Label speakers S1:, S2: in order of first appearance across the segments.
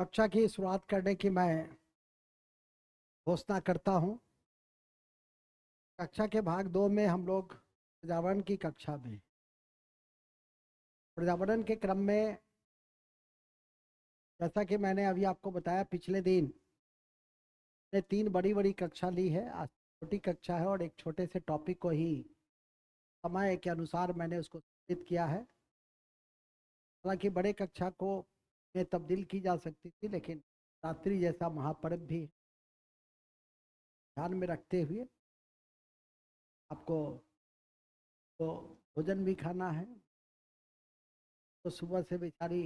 S1: कक्षा की शुरुआत करने की मैं घोषणा करता हूं। कक्षा के भाग 2 में हम लोग पर्यावरण की कक्षा में पर्यावरण के क्रम में, जैसा कि मैंने अभी आपको बताया, पिछले दिन ने 3 बड़ी बड़ी कक्षा ली है। आज छोटी कक्षा है और एक छोटे से टॉपिक को ही समय के अनुसार मैंने उसको संचालित किया है। हालांकि बड़े कक्षा को में तब्दील की जा सकती थी, लेकिन रात्रि जैसा महापर्व भी ध्यान में रखते हुए आपको तो भोजन भी खाना है। तो सुबह से बेचारी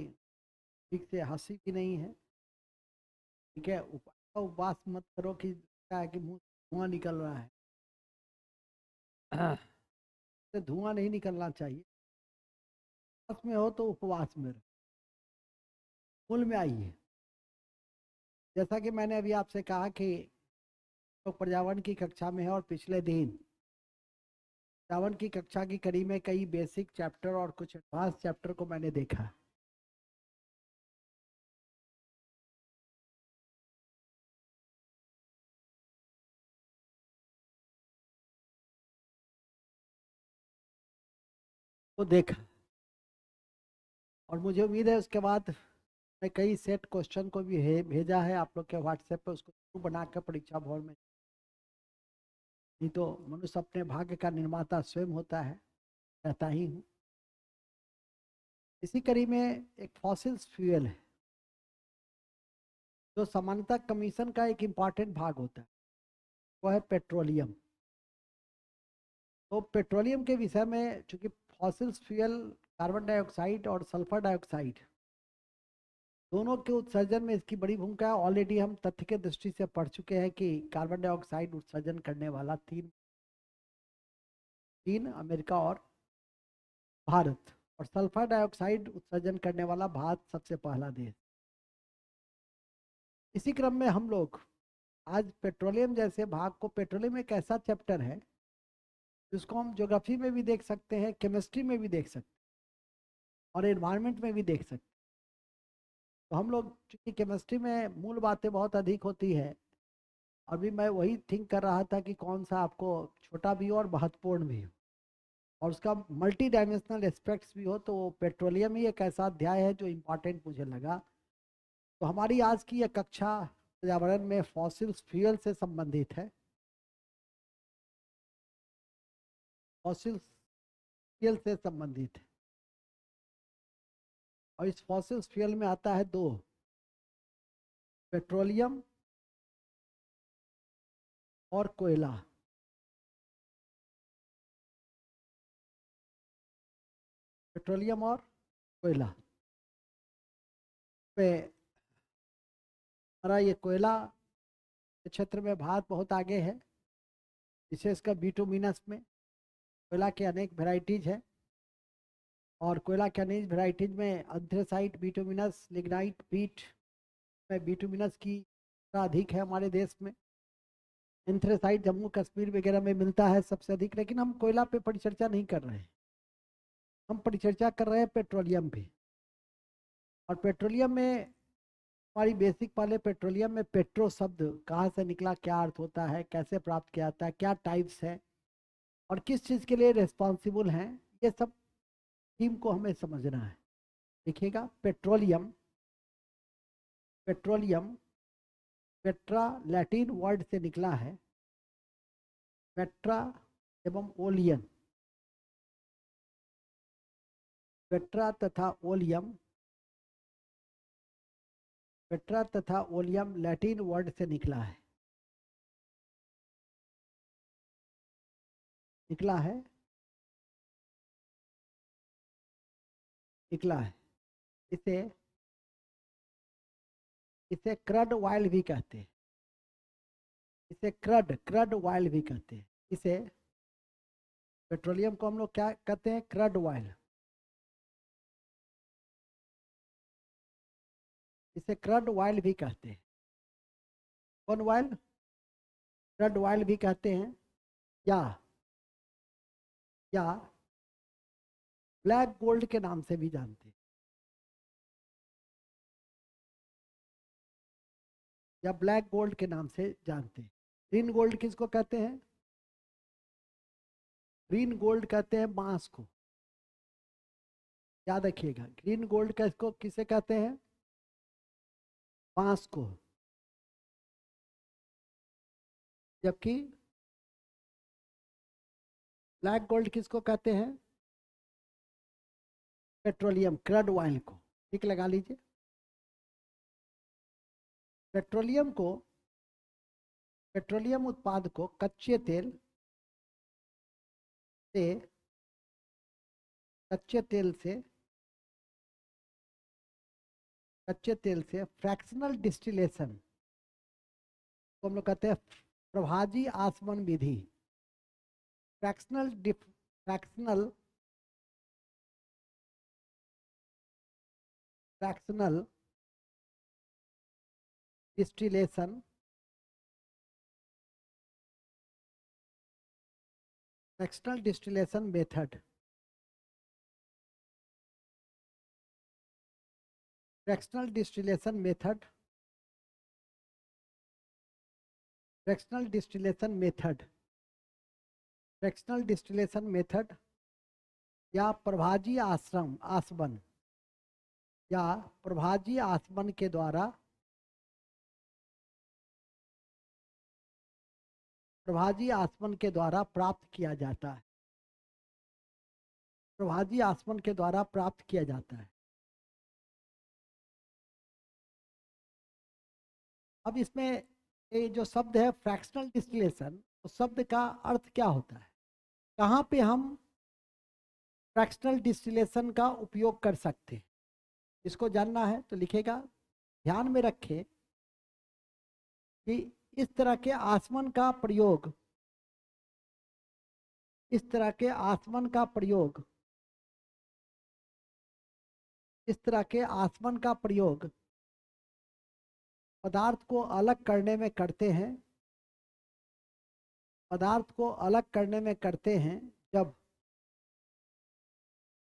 S1: ठीक से हंसी भी नहीं है। ठीक है, उपवास मत करो कि क्या है कि मुंह से धुआं निकल रहा है। तो धुआं नहीं निकलना चाहिए। उपवास में हो तो उपवास में रहो, मूल में आइए। जैसा कि मैंने अभी आपसे कहा कि तो पर्यावरण की कक्षा में है और पिछले दिन पर्यावरण की कक्षा की कड़ी में कई बेसिक चैप्टर और कुछ एडवांस चैप्टर को मैंने देखा। वो देखा और मुझे उम्मीद है उसके बाद मैं कई सेट क्वेश्चन को भी भेजा है आप लोग के व्हाट्सएप पे। उसको बनाकर परीक्षा भवन में, नहीं तो मनुष्य अपने भाग्य का निर्माता स्वयं होता है, कहता ही हूँ। इसी कड़ी में एक फॉसिल्स फ्यूल है जो सामान्यतः कमीशन का एक इम्पॉर्टेंट भाग होता है, वो है पेट्रोलियम। तो पेट्रोलियम के विषय में, चूंकि फॉसिल्स फ्यूल कार्बन डाइऑक्साइड और सल्फर डाइऑक्साइड दोनों के उत्सर्जन में इसकी बड़ी भूमिका है। ऑलरेडी हम तथ्य के दृष्टि से पढ़ चुके हैं कि कार्बन डाइऑक्साइड उत्सर्जन करने वाला चीन, अमेरिका और भारत, और सल्फर डाइऑक्साइड उत्सर्जन करने वाला भारत सबसे पहला देश। इसी क्रम में हम लोग आज पेट्रोलियम जैसे भाग को, पेट्रोलियम एक ऐसा चैप्टर है जिसको हम ज्योग्राफी में भी देख सकते हैं, केमिस्ट्री में भी देख सकते हैं और एनवायरनमेंट में भी देख सकते हैं। तो हम लोग, चूंकि केमिस्ट्री में मूल बातें बहुत अधिक होती है, अभी मैं वही थिंक कर रहा था कि कौन सा आपको छोटा भी हो और महत्वपूर्ण भी हो और उसका मल्टी डायमेंशनल एस्पेक्ट्स भी हो, तो पेट्रोलियम ही एक ऐसा अध्याय है जो इम्पोर्टेंट मुझे लगा। तो हमारी आज की यह कक्षा पर्यावरण में फॉसिल्स फ्यूल से संबंधित है। फॉसिल्स फ्यूल से संबंधित है और इस फॉसिल्स फ्यूल में आता है दो, पेट्रोलियम और कोयला। पेट्रोलियम और कोयला पे हमारा ये कोयला के क्षेत्र में भारत बहुत आगे है, विशेषकर बिटुमिनस में। कोयला के अनेक वेराइटीज है और कोयला के अनेक वेराइटीज में अंथ्रेसाइट, बिटुमिनस, लिग्नाइट, पीट में बिटुमिनस की मात्रा अधिक है हमारे देश में। एंथ्रेसाइट जम्मू कश्मीर वगैरह में मिलता है सबसे अधिक, लेकिन हम कोयला पे परिचर्चा नहीं कर रहे हैं। हम परिचर्चा कर रहे हैं पेट्रोलियम पे। और पेट्रोलियम में हमारी बेसिक, पहले पेट्रोलियम में पेट्रो शब्द कहाँ से निकला, क्या अर्थ होता है, कैसे प्राप्त किया जाता है, क्या टाइप्स है और किस चीज़ के लिए रिस्पॉन्सिबल हैं, ये सब थीम को हमें समझना है। देखिएगा, petroleum, petroleum Petra Latin word से निकला है। पेट्रा एवं ओलियन, पेट्रा तथा ओलियम, पेट्रा तथा ओलियम लैटिन वर्ड से निकला है, निकला है, निकला है। इसे इसे क्रड वाइल भी कहते हैं। इसे क्रड क्रड वाइल भी कहते हैं। इसे पेट्रोलियम को हम लोग क्या कहते हैं, क्रड वाइल। इसे क्रड वाइल भी कहते हैं। कौन वाइल? क्रड वाइल भी कहते हैं, या या ब्लैक गोल्ड के नाम से भी जानते हैं। या ब्लैक गोल्ड के नाम से जानते हैं। ग्रीन गोल्ड किसको कहते हैं? ग्रीन गोल्ड कहते हैं बांस को, याद रखिएगा। ग्रीन गोल्ड किसको किसे कहते हैं? बांस को। जबकि ब्लैक गोल्ड किसको कहते हैं? पेट्रोलियम, क्रूड ऑयल को। ठीक लगा लीजिए। पेट्रोलियम को, पेट्रोलियम उत्पाद को कच्चे तेल से, कच्चे तेल से, कच्चे तेल से फ्रैक्शनल डिस्टिलेशन तो हम लोग कहते हैं प्रभाजी आसवन विधि। Fractional fractional distillation, fractional distillation method, fractional distillation method, fractional distillation method, fractional distillation method या प्रभाजी आसवन या प्रभाजी आसवन के द्वारा, प्रभाजी आसवन के द्वारा प्राप्त किया जाता है। प्रभाजी आसवन के द्वारा प्राप्त किया जाता है। अब इसमें ये जो शब्द है फ्रैक्शनल डिस्टिलेशन, तो शब्द का अर्थ क्या होता है? कहाँ पे हम फ्रैक्शनल डिस्टिलेशन का उपयोग कर सकते हैं? इसको जानना है तो लिखेगा। ध्यान में रखें कि इस तरह के आसवन का प्रयोग, इस तरह के आसवन का प्रयोग, इस तरह के आसवन का प्रयोग पदार्थ को अलग करने में करते हैं, पदार्थ को अलग करने में करते हैं जब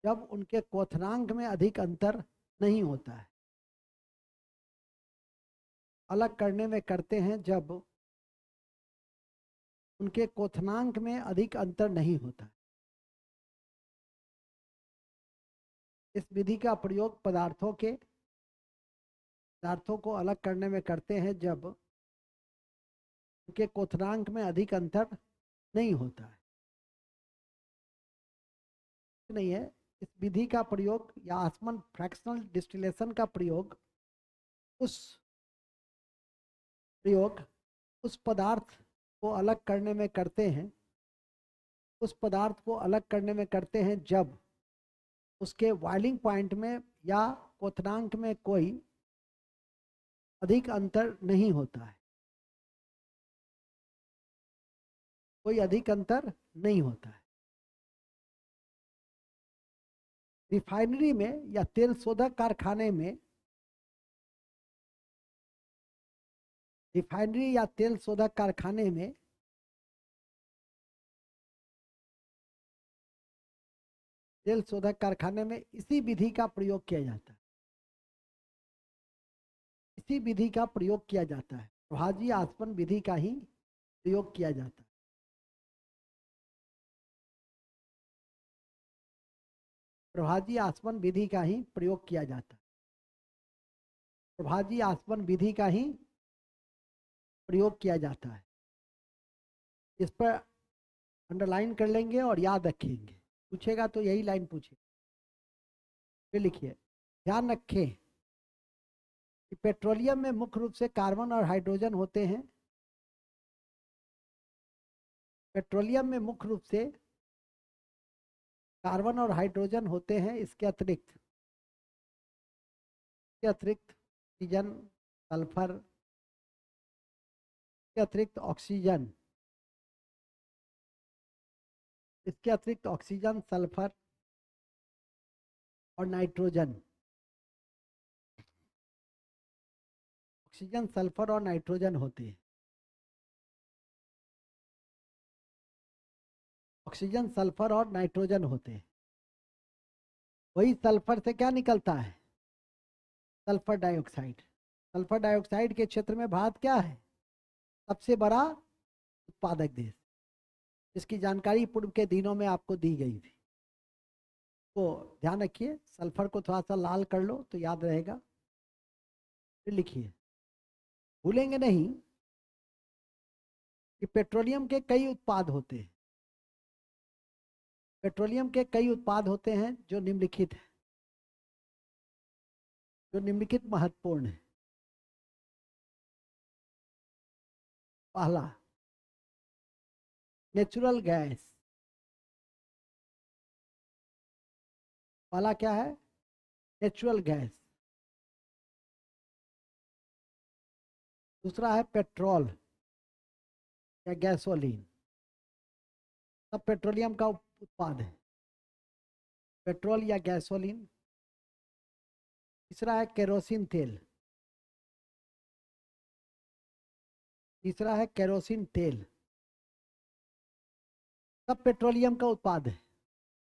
S1: जब उनके क्वथनांक में अधिक अंतर नहीं होता है। अलग करने में करते हैं जब उनके क्वथनांक में अधिक अंतर नहीं होता। इस विधि का प्रयोग पदार्थों को अलग करने में करते हैं जब उनके क्वथनांक में अधिक अंतर नहीं होता है। नहीं है, इस विधि का प्रयोग या आसवन फ्रैक्शनल डिस्टिलेशन का प्रयोग उस पदार्थ को अलग करने में करते हैं, उस पदार्थ को अलग करने में करते हैं जब उसके बॉइलिंग पॉइंट में या क्वथनांक में कोई अधिक अंतर नहीं होता है, कोई अधिक अंतर नहीं होता है। रिफाइनरी में या तेल शोधक कारखाने में, रिफाइनरी या तेल शोधक कारखाने में तेल शोधक कारखाने में इसी विधि का प्रयोग किया जाता है, इसी विधि का प्रयोग किया जाता है। प्रभाजी आसवन विधि का ही प्रयोग किया जाता है। प्रभाजी आसवन विधि का ही प्रयोग किया जाता है। प्रभाजी आसवन विधि का ही प्रयोग किया जाता है। इस पर अंडरलाइन कर लेंगे और याद रखेंगे। पूछेगा तो यही लाइन पूछे। फिर लिखिए, ध्यान रखें कि पेट्रोलियम में मुख्य रूप से कार्बन और हाइड्रोजन होते हैं। पेट्रोलियम में मुख्य रूप से कार्बन और हाइड्रोजन होते हैं। इसके अतिरिक्त ऑक्सीजन, सल्फर, इसके अतिरिक्त ऑक्सीजन, इसके अतिरिक्त ऑक्सीजन, सल्फर और नाइट्रोजन, ऑक्सीजन, सल्फर और नाइट्रोजन होते हैं। ऑक्सीजन, सल्फर और नाइट्रोजन होते हैं। वही सल्फर से क्या निकलता है? Sulphur dioxide. सल्फर डाइऑक्साइड के क्षेत्र में भारत क्या है? सबसे बड़ा उत्पादक देश। इसकी जानकारी पूर्व के दिनों में आपको दी गई थी, तो ध्यान रखिए। सल्फर को थोड़ा सा लाल कर लो तो याद रहेगा। फिर लिखिए, भूलेंगे नहीं कि पेट्रोलियम के कई उत्पाद होते हैं। पेट्रोलियम के कई उत्पाद होते हैं जो निम्नलिखित है, जो निम्नलिखित महत्वपूर्ण है। पहला, नेचुरल गैस। पहला क्या है? Natural gas. दूसरा है पेट्रोल या गैसोलीन। सब पेट्रोलियम का उत्पाद है, पेट्रोल या गैसोलीन। तीसरा है केरोसिन तेल। तीसरा है केरोसिन तेल। सब पेट्रोलियम का उत्पाद है,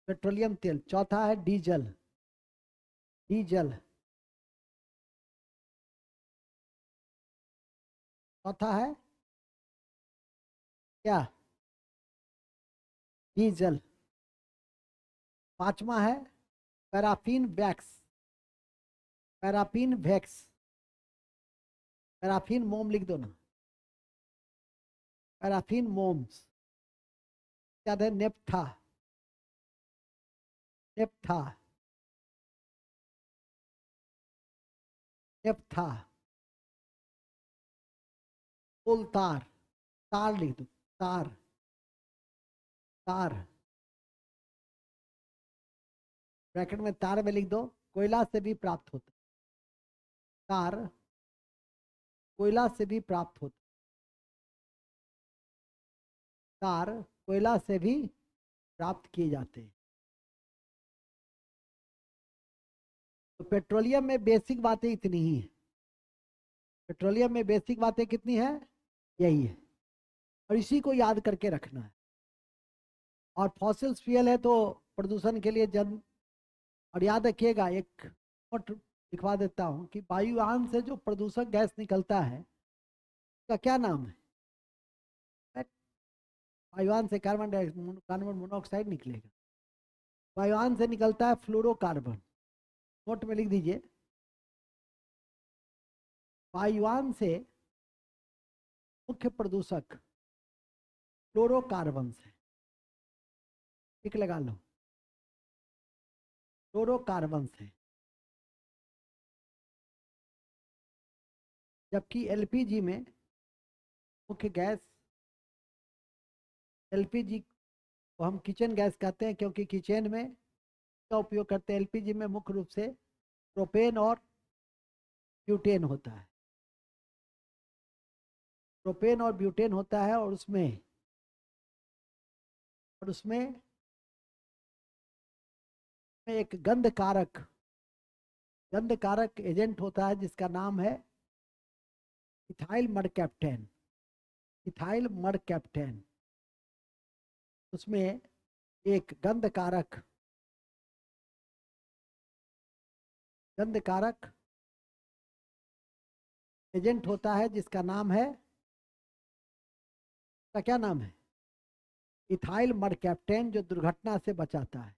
S1: पेट्रोलियम तेल। चौथा है डीजल। डीजल। चौथा है क्या? डीजल। पांचवा है paraffin wax. Paraffin wax. Paraffin मोम लिख दो ना, पैराफिन मोम्स। क्या है? नेप्था। नेप्था। नेप्था। कोल तार। तार लिख दो, तार। तार ब्रैकेट में तार में लिख दो। कोयला से भी प्राप्त होता, तार कोयला से भी प्राप्त होता। तार कोयला से भी प्राप्त किए जाते हैं। तो पेट्रोलियम में बेसिक बातें इतनी ही है। पेट्रोलियम में बेसिक बातें कितनी है? यही है, और इसी को याद करके रखना है। और फॉसिल फ्यूल है तो प्रदूषण के लिए जन। और याद रखिएगा, एक नोट लिखवा देता हूँ कि वायुयान से जो प्रदूषक गैस निकलता है उसका क्या नाम है? वायुयान से कार्बन मोनोऑक्साइड निकलेगा। वायुयान से निकलता है फ्लोरोकार्बन। नोट में लिख दीजिए, वायुयान से मुख्य प्रदूषक फ्लोरोकार्बन है। टिक लगा लो, फ्लोरोकार्बन है। जबकि एलपीजी में मुख्य गैस, एलपीजी को हम किचन गैस कहते हैं, क्योंकि किचन में का उपयोग करते हैं। एलपीजी में मुख्य रूप से प्रोपेन और ब्यूटेन होता है। प्रोपेन और ब्यूटेन होता है, और उसमें एक गंध कारक एजेंट होता है जिसका नाम है इथाइल मरकैप्टेन। इथाइल मरकैप्टेन। उसमें एक गंध कारक एजेंट होता है जिसका नाम है, का क्या नाम है? इथाइल मरकैप्टेन, जो दुर्घटना से बचाता है।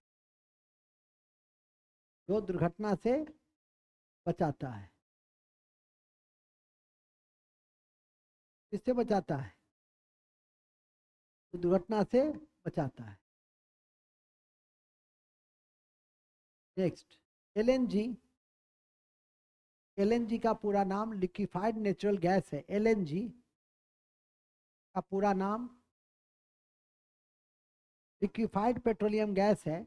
S1: जो दुर्घटना से बचाता है। किससे बचाता है? तो दुर्घटना से बचाता है। Next, LNG. एलएनजी का पूरा नाम लिक्विफाइड नेचुरल गैस है। एलएनजी का पूरा नाम लिक्विफाइड पेट्रोलियम गैस है।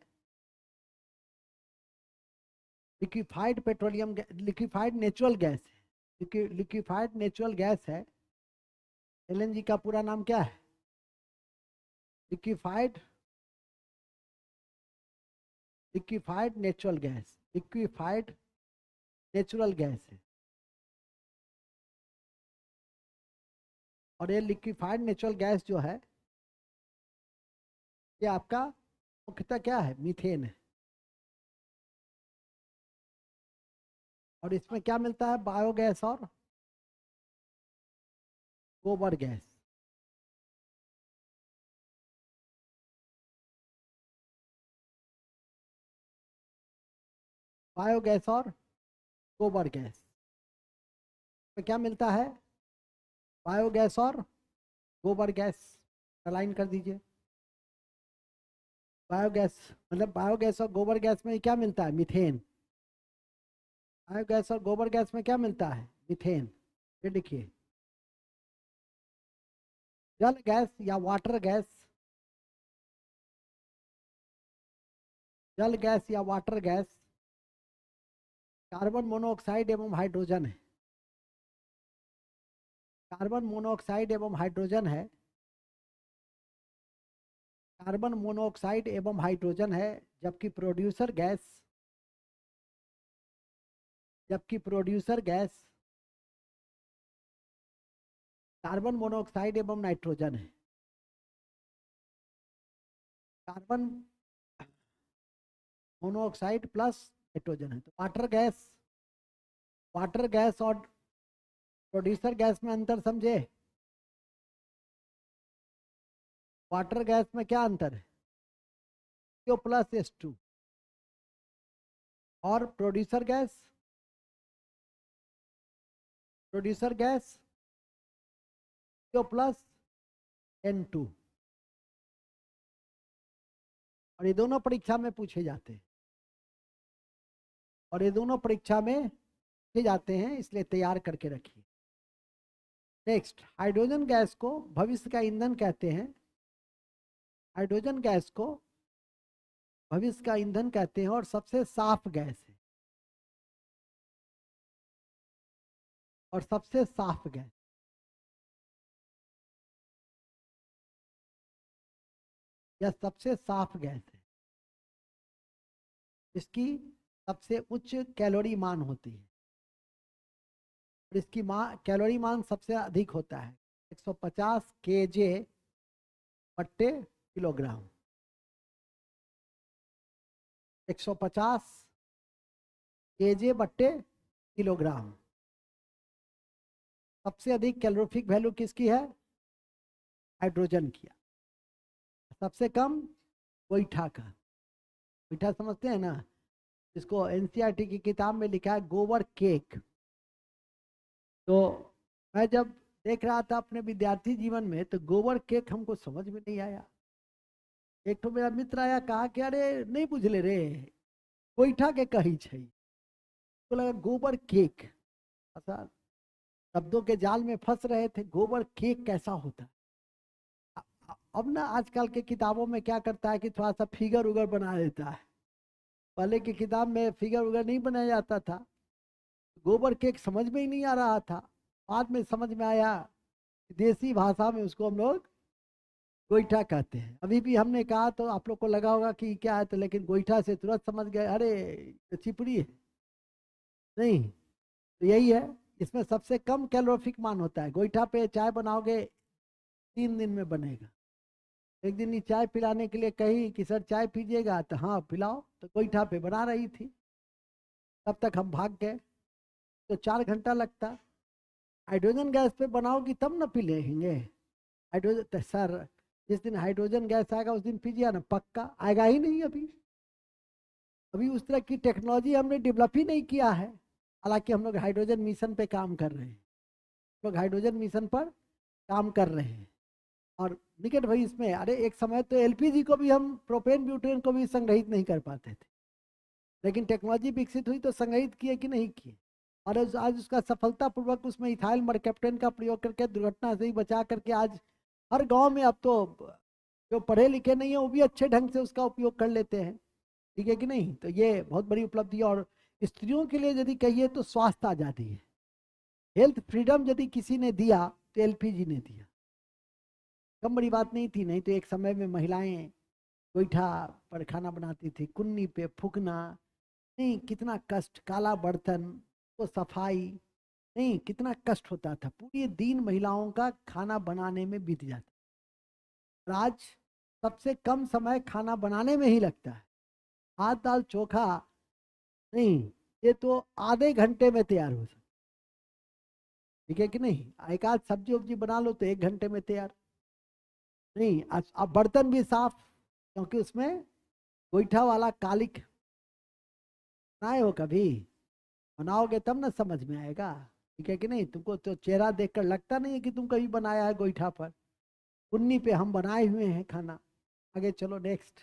S1: लिक्विफाइड नेचुरल गैस है। लिक्विफाइड नेचुरल गैस है। एलएनजी का पूरा नाम क्या है? Liquefied natural gas. Liquefied natural gas है। और ये लिक्विफाइड नेचुरल गैस जो है, ये आपका मुख्यतः क्या है? मीथेन है। और इसमें क्या मिलता है? बायोगैस और गोबर गैस। बायोगैस और गोबर गैस में क्या मिलता है? बायोगैस और गोबर गैस, अलाइन कर दीजिए। बायोगैस मतलब बायोगैस और गोबर गैस में क्या मिलता है? मीथेन। बायोगैस और गोबर गैस में क्या मिलता है? मीथेन। ये देखिए, जल गैस या वाटर गैस, जल गैस या वाटर गैस कार्बन मोनोऑक्साइड एवं हाइड्रोजन है। कार्बन मोनोऑक्साइड एवं हाइड्रोजन है। कार्बन मोनोऑक्साइड एवं हाइड्रोजन है, जबकि प्रोड्यूसर गैस, जबकि प्रोड्यूसर गैस कार्बन मोनोऑक्साइड एवं नाइट्रोजन है। कार्बन मोनोऑक्साइड प्लस नाइट्रोजन है। तो वाटर गैस और प्रोड्यूसर गैस में अंतर समझे? वाटर गैस में क्या अंतर है? CO plus H2। और producer gas CO plus N2। और ये दोनों परीक्षा में पूछे जाते हैं, और ये दोनों परीक्षा में पूछे जाते हैं, इसलिए तैयार करके रखिए। नेक्स्ट, हाइड्रोजन गैस को भविष्य का ईंधन कहते हैं। हाइड्रोजन गैस को भविष्य का ईंधन कहते हैं और सबसे साफ गैस है। और सबसे साफ गैस, यह सबसे साफ गैस है। इसकी सबसे उच्च कैलोरी मान होती है। और इसकी कैलोरी मान सबसे अधिक होता है, 150 kJ बट्टे किलोग्राम। 150 kJ बट्टे किलोग्राम। सबसे अधिक कैलोरीफिक वैल्यू किसकी है? हाइड्रोजन की। सबसे कम गोईठा का। गोईठा समझते हैं ना, इसको एनसीईआरटी की किताब में लिखा है गोबर केक। तो मैं जब देख रहा था अपने विद्यार्थी जीवन में, तो गोबर केक हमको समझ में नहीं आया। एक तो मेरा मित्र आया, कहा कि अरे नहीं बुझले रे, गोईठा के कही छै। तो लगा गोबर केक, ऐसा शब्दों के जाल में फंस रहे थे। गोबर केक कैसा होता है? अब ना आजकल के किताबों में क्या करता है कि थोड़ा सा फिगर उगर बना देता है। पहले की किताब में फिगर उगर नहीं बनाया जाता था। गोबर केक समझ में ही नहीं आ रहा था। बाद में समझ में आया, देसी भाषा में उसको हम लोग गोईठा कहते हैं। अभी भी हमने कहा तो आप लोग को लगा होगा कि क्या है, तो लेकिन गोईठा से तुरंत समझ गए, अरे तो चिपड़ी है। नहीं, तो यही है। इसमें सबसे कम कैलोरीफिक मान होता है। गोईठा पे चाय बनाओगे 3 दिन में बनेगा। एक दिन ये चाय पिलाने के लिए कही कि सर चाय पीजिएगा, तो हाँ पिलाओ, तो गोईठा पे बना रही थी। तब तक हम भाग गए, तो 4 घंटा लगता। हाइड्रोजन गैस पे बनाओगी तब ना पी लेंगे। हाइड्रोजन सर, जिस दिन हाइड्रोजन गैस आएगा उस दिन पीजिए ना, पक्का आएगा ही नहीं। अभी अभी उस तरह की टेक्नोलॉजी हमने डेवलप ही नहीं किया है। हालांकि हम लोग हाइड्रोजन मिशन पे काम कर रहे हैं, लोग हाइड्रोजन मिशन पर काम कर रहे हैं। और निकट भाई इसमें, अरे एक समय तो एलपीजी को भी हम, प्रोपेन ब्यूटेन को भी संग्रहित नहीं कर पाते थे, लेकिन टेक्नोलॉजी विकसित हुई तो संग्रहित किए कि नहीं किए। और आज उसका सफलतापूर्वक उसमें इथाइल मरकैप्टन का प्रयोग करके दुर्घटना से ही बचा करके आज हर गांव में, अब तो जो पढ़े लिखे नहीं है वो भी अच्छे ढंग से उसका उपयोग कर लेते हैं। ठीक है कि नहीं? तो ये बहुत बड़ी उपलब्धि है। और स्त्रियों के लिए यदि कहिए तो स्वास्थ्य आजादी है, हेल्थ फ्रीडम यदि किसी ने दिया तो एलपीजी ने दिया। कम बड़ी बात नहीं थी। नहीं तो एक समय में महिलाएं गोईठा पर खाना बनाती थी, कुन्नी पे फूकना, नहीं कितना कष्ट, काला बर्तन, तो सफाई, नहीं कितना कष्ट होता था। पूरे दिन महिलाओं का खाना बनाने में बीत जाता। और आज सबसे कम समय खाना बनाने में ही लगता है। भात दाल चोखा, नहीं, ये तो आधे घंटे में तैयार हो सकता। ठीक है कि नहीं? एक आध सब्जी वब्जी बना लो तो 1 घंटे में तैयार। नहीं, अब बर्तन भी साफ, क्योंकि उसमें गोईठा वाला कालिक। बनाए हो कभी? बनाओगे तब ना समझ में आएगा। ठीक है कि नहीं? तुमको तो चेहरा देखकर लगता नहीं है कि तुम कभी बनाया है गोईठा पर। कुन्नी पे हम बनाए हुए हैं खाना। आगे चलो, नेक्स्ट।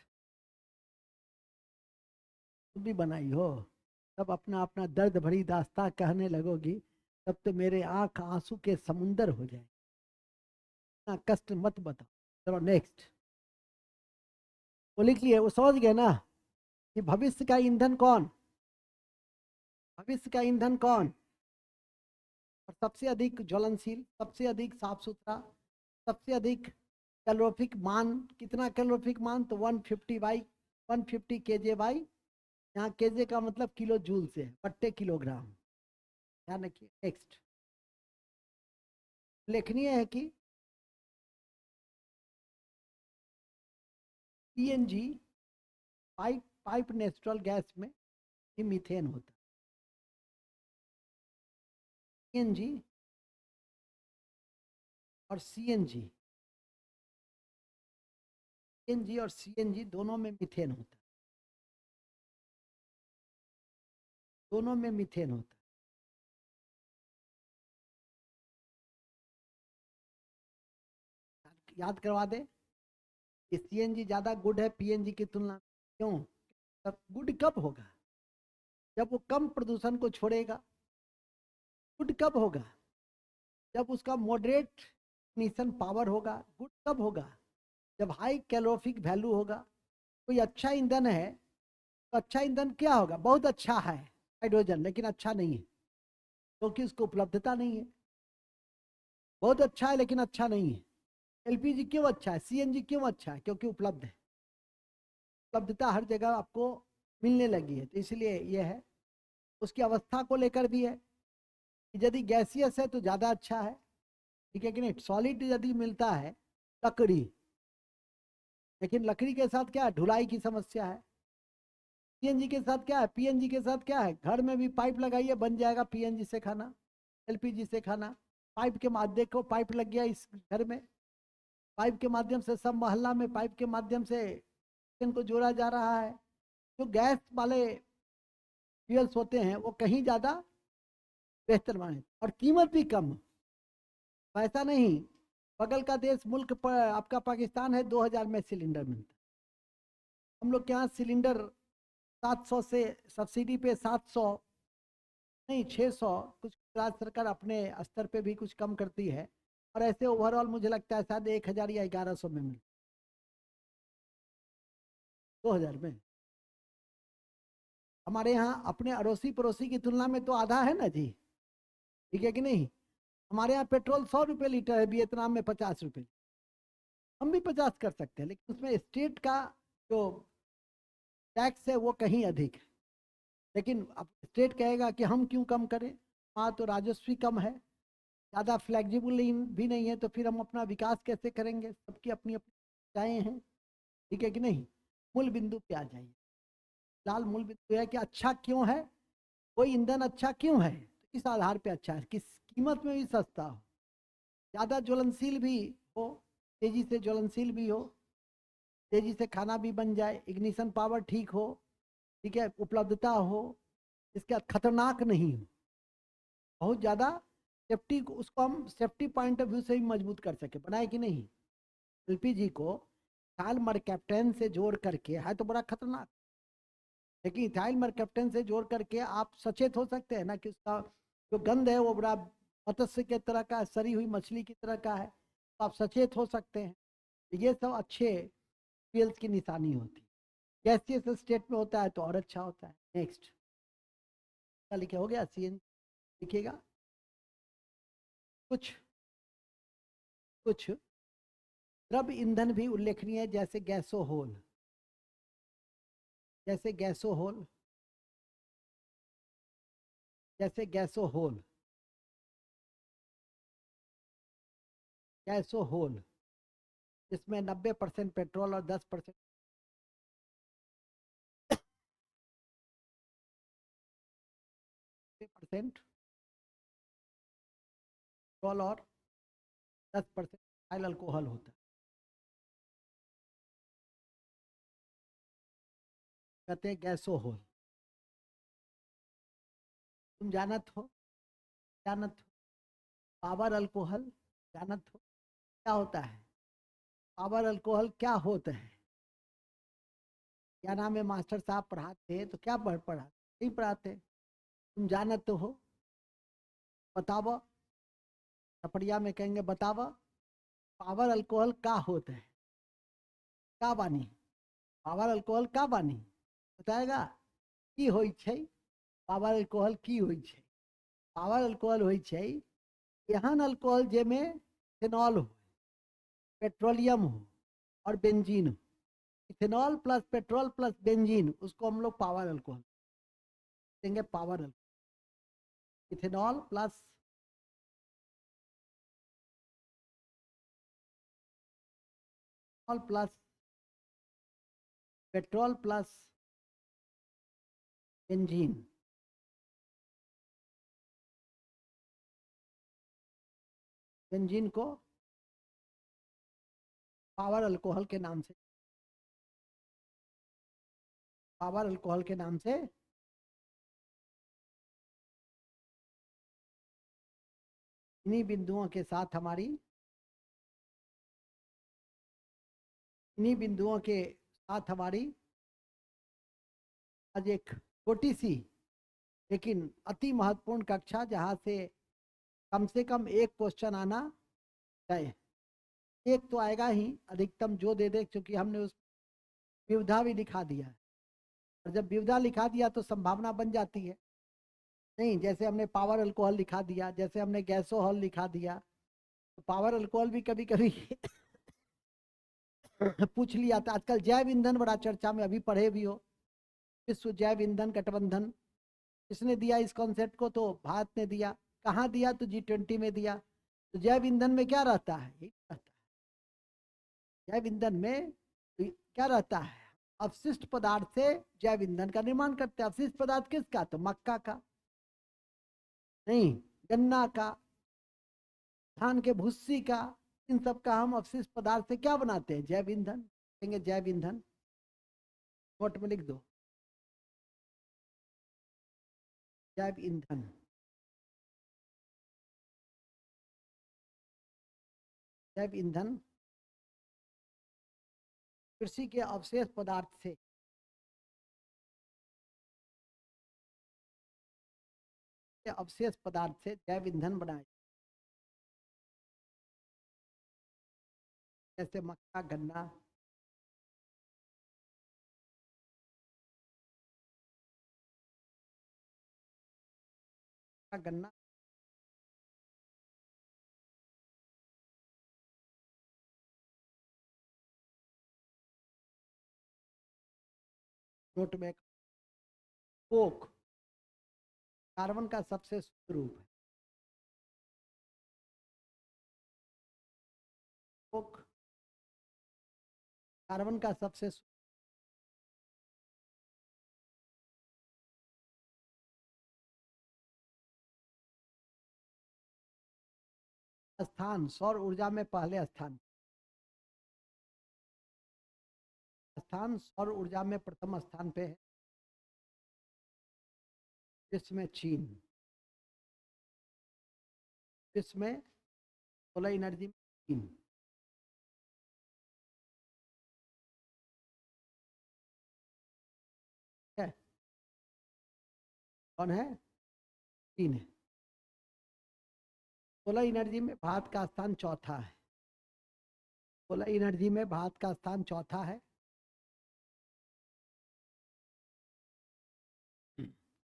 S1: तुम भी बनाई हो? तब अपना अपना दर्द भरी दास्तां कहने लगोगी, तब तो मेरे आंख आंसू के समुंदर हो जाए। इतना कष्ट मत बताओ। चलो नेक्स्ट। वो लिख लिए, वो समझ गए ना कि भविष्य का ईंधन कौन? भविष्य का ईंधन कौन? और सबसे अधिक ज्वलनशील, सबसे अधिक साफ सुथरा, सबसे अधिक कैलोरीफिक मान। कितना कैलोरीफिक मान? तो 150 यहाँ केजे का मतलब किलो जूल से है, बट्टे किलोग्राम। ध्यान रखिए। नेक्स्ट। उल्लेखनीय है कि सीएनजी, पाइप नेचुरल गैस में ही मीथेन होता है। सीएनजी और सीएनजी, सीएनजी और सीएनजी दोनों में मीथेन होता है। दोनों में मीथेन होता है। याद करवा दे कि सीएनजी ज्यादा गुड है पीएनजी की तुलना में। क्यों? तब गुड कब होगा? जब वो कम प्रदूषण को छोड़ेगा। गुड कब होगा? जब उसका मॉडरेट इग्निशन पावर होगा। गुड कब होगा? जब हाई कैलोरीफिक वैल्यू होगा। कोई अच्छा ईंधन है तो अच्छा ईंधन क्या होगा? बहुत अच्छा है हाइड्रोजन, लेकिन अच्छा नहीं है क्योंकि उसको उपलब्धता नहीं है। बहुत अच्छा है लेकिन अच्छा नहीं है। एलपीजी क्यों अच्छा है? सीएनजी क्यों अच्छा है? क्योंकि उपलब्ध है। उपलब्धता हर जगह आपको मिलने लगी है, तो इसलिए ये है। उसकी अवस्था को लेकर भी है कि यदि गैसियस है तो ज़्यादा अच्छा है। ठीक है कि नहीं? सॉलिड यदि मिलता है, लकड़ी, लेकिन लकड़ी के साथ क्या है? ढुलाई की समस्या है। पीएनजी के साथ क्या है? पीएनजी के साथ क्या है? घर में भी पाइप लगाइए, बन जाएगा पीएनजी से खाना, एलपीजी से खाना। पाइप के माध्यम, देखो पाइप लग गया इस घर में, पाइप के माध्यम से सब मोहल्ला में पाइप के माध्यम से इनको जोड़ा जा रहा है। जो गैस वाले फ्यूल्स होते हैं वो कहीं ज़्यादा बेहतर माने, और कीमत भी कम। पैसा नहीं, बगल का देश मुल्क पर आपका पाकिस्तान है, 2000 में सिलेंडर मिलता है। हम लोग के यहाँ सिलेंडर 700 से, सब्सिडी पे 700, नहीं 600, कुछ राज्य सरकार अपने स्तर पे भी कुछ कम करती है, और ऐसे ओवरऑल मुझे लगता है शायद 1000 या 1100 में मिल, 2000 में। हमारे यहाँ अपने अड़ोसी पड़ोसी की तुलना में तो आधा है ना जी। ठीक है कि नहीं? हमारे यहाँ पेट्रोल 100 रुपये लीटर है, वियतनाम में 50 रुपये। हम भी 50 कर सकते हैं, लेकिन उसमें स्टेट का जो टैक्स है वो कहीं अधिक है। लेकिन अब स्टेट कहेगा कि हम क्यों कम करें, वहाँ तो राजस्व कम है, ज़्यादा फ्लेक्सिबल भी नहीं है, तो फिर हम अपना विकास कैसे करेंगे? सबकी अपनी अपनी चाहें हैं। ठीक है कि नहीं? मूल बिंदु पे आ जाइए। लाल मूल बिंदु है कि अच्छा क्यों है, कोई ईंधन अच्छा क्यों है, तो इस आधार पे अच्छा है, किस कीमत में भी सस्ता हो, ज़्यादा ज्वलनशील भी हो, तेजी से ज्वलनशील भी हो, तेजी से खाना भी बन जाए, इग्निशन पावर ठीक हो, ठीक है, उपलब्धता हो, इसके बाद खतरनाक नहीं हो, बहुत ज़्यादा सेफ्टी, उसको हम सेफ्टी पॉइंट ऑफ व्यू से भी मजबूत कर सके। बनाए कि नहीं? एलपीजी को इथाइल मरकैप्टन से जोड़ करके, है तो बड़ा खतरनाक, लेकिन इथाइल मरकैप्टन से जोड़ करके आप सचेत हो सकते हैं ना कि उसका जो गंध है वो बड़ा मत्स्य के तरह का, सरी हुई मछली की तरह का है, तो आप सचेत हो सकते हैं। ये सब अच्छे फ्यूल्स की निशानी होती है। गैसियस स्टेट में होता है तो और अच्छा होता है। नेक्स्ट। क्या लिखे? हो गया? सीएन लिखिएगा। कुछ कुछ द्रव ईंधन भी उल्लेखनीय है, जैसे गैसोहोल, जैसे गैसोहोल, जैसे गैसोहोल, गैसोहोल, इसमें 90% पेट्रोल और 10% परसेंट पेट्रोल और 10% इथाइल अल्कोहल होता है। कहते हैं गैसोहोल। तुम जानत हो पावर अल्कोहल जानत हो क्या होता है? पावर अल्कोहल क्या होता है? क्या नाम है? मास्टर साहब पढ़ाते तो क्या पढ़ाते? नहीं पढ़ाते। तुम जानत तो हो, बताओ। छपड़िया में कहेंगे बताओ पावर अल्कोहल का होता है, का बानी? पावर अल्कोहल का बानी बताएगा? की होई छै पावर अल्कोहल? की होई छै पावर अल्कोहल? होई छै एहन अल्कोहल जेमे इथेनॉल हो, पेट्रोलियम हो और बेंजीन हो। Ethanol plus petrol plus benzene, उसको हम लोग पावर अल्कोहल देंगे। Power alcohol ethanol plus plus petrol plus benzene, benzene को पावर अल्कोहल के नाम से, पावर अल्कोहल के नाम से इन्हीं बिंदुओं के साथ हमारी, इन्हीं बिंदुओं के साथ हमारी आज एक छोटी सी लेकिन अति महत्वपूर्ण कक्षा, जहां से कम एक क्वेश्चन आना चाहिए। एक तो आएगा ही, अधिकतम जो दे दे, क्योंकि हमने उस विविधा भी लिखा दिया है। और जब विविधा लिखा दिया तो संभावना बन जाती है। नहीं, जैसे हमने पावर अल्कोहल लिखा दिया, जैसे हमने गैसोहॉल लिखा दिया, तो पावर अल्कोहल भी कभी कभी पूछ लिया था। आजकल जैव ईंधन बड़ा चर्चा में, अभी पढ़े भी हो। विश्व जैव ईंधन गठबंधन किसने दिया इस कॉन्सेप्ट को? तो भारत ने दिया। कहाँ दिया? तो G20 में दिया। तो जैव ईंधन में क्या रहता है? यही रहता है जैव ईंधन में। तो क्या रहता है? अवशिष्ट पदार्थ से जैव ईंधन का निर्माण करते हैं। अवशिष्ट पदार्थ किसका? तो मक्का का, नहीं, गन्ना का, धान के भुस्सी का, इन सब का हम अवशिष्ट पदार्थ से क्या बनाते हैं? जैव ईंधन। कहेंगे जैव ईंधन, नोट में लिख दो, जैव ईंधन। जैव ईंधन कृषि के अवशेष पदार्थ से, अवशेष पदार्थ से जैव ईंधन बनाए, जैसे मक्का, गन्ना, गन्ना, नोट में कोक कार्बन का सबसे शुद्ध रूप है। कोक कार्बन का सबसे स्थान, सौर ऊर्जा में पहले स्थान, सौर ऊर्जा में प्रथम स्थान पे है विश्व में चीन। विश्व में सोलर एनर्जी में चीन है। कौन है? चीन है। सोलर एनर्जी में भारत का स्थान चौथा है। सोलर एनर्जी में भारत का स्थान चौथा है।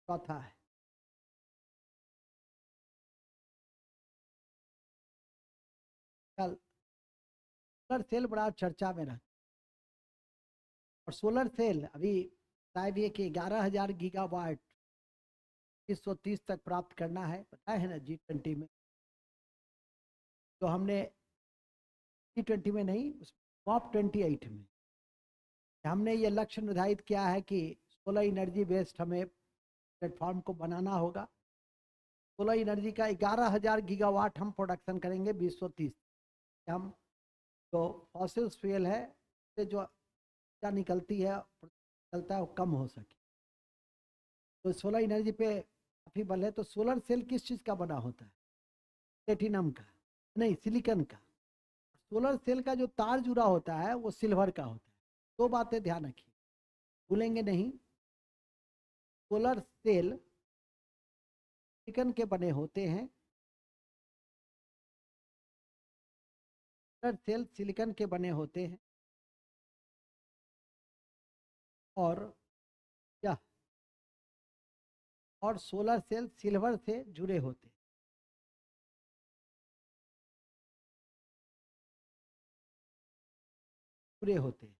S1: चौथा है। कल सोलर सेल बड़ा चर्चा में रहा। और सोलर सेल अभी शायद ये कि 11,000 गीगावाट 2030 तक प्राप्त करना है, बताया है ना G20 में। तो हमने G20 में नहीं, COP28 में हमने ये लक्ष्य निर्धारित किया है कि सोलर एनर्जी बेस्ड हमें प्लेटफॉर्म को बनाना होगा। सोलर एनर्जी का 11,000 गीगावाट हम प्रोडक्शन करेंगे 2030। हम तो फॉसिल फ्यूल है से जो क्या निकलती है निकलता है वो कम हो सके, तो सोलर एनर्जी पे काफ़ी बल है। तो सोलर सेल किस चीज़ का बना होता है? प्लेटिनम का, नहीं सिलिकॉन का। सोलर सेल का जो तार जुड़ा होता है वो सिल्वर का होता है। दो बातें ध्यान रखिए, भूलेंगे नहीं। सोलर सेल सिलिकॉन के बने होते हैं, सोलर सेल सिलिकॉन के बने होते हैं, और क्या, और सोलर सेल सिल्वर से जुड़े होते हैं। जुड़े होते हैं,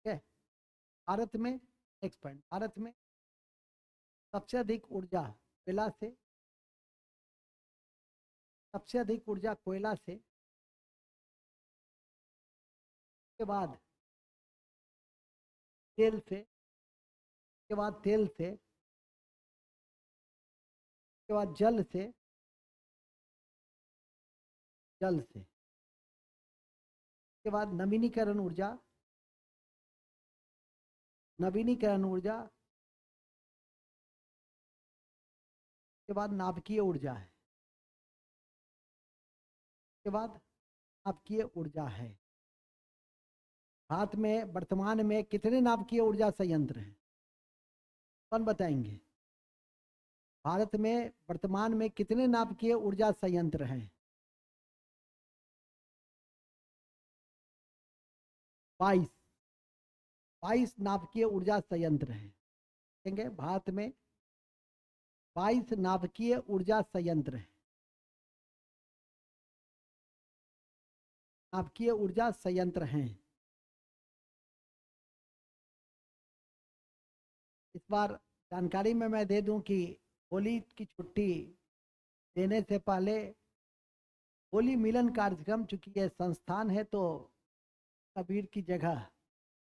S1: ठीक है। भारत में, नेक्स्ट पॉइंट, भारत में सबसे अधिक ऊर्जा कोयला से, सबसे अधिक ऊर्जा कोयला से, के बाद तेल से, के बाद तेल से, के बाद जल से, जल से, के बाद नवीनीकरण ऊर्जा, नवीनीकरण ऊर्जा, के बाद नाभिकीय ऊर्जा है, के बाद नाभिकीय ऊर्जा है। भारत में वर्तमान में कितने नाभिकीय ऊर्जा संयंत्र हैं? कौन बताएंगे? भारत में वर्तमान में कितने नाभिकीय ऊर्जा संयंत्र हैं? 22। 22 नाभिकीय ऊर्जा संयंत्र हैं। देखेंगे भारत में 22 नाभिकीय ऊर्जा संयंत्र हैं। नाभिकीय ऊर्जा संयंत्र हैं। इस बार जानकारी में मैं दे दूं कि होली की छुट्टी देने से पहले होली मिलन कार्यक्रम, चूंकि ये संस्थान है तो अबीर की जगह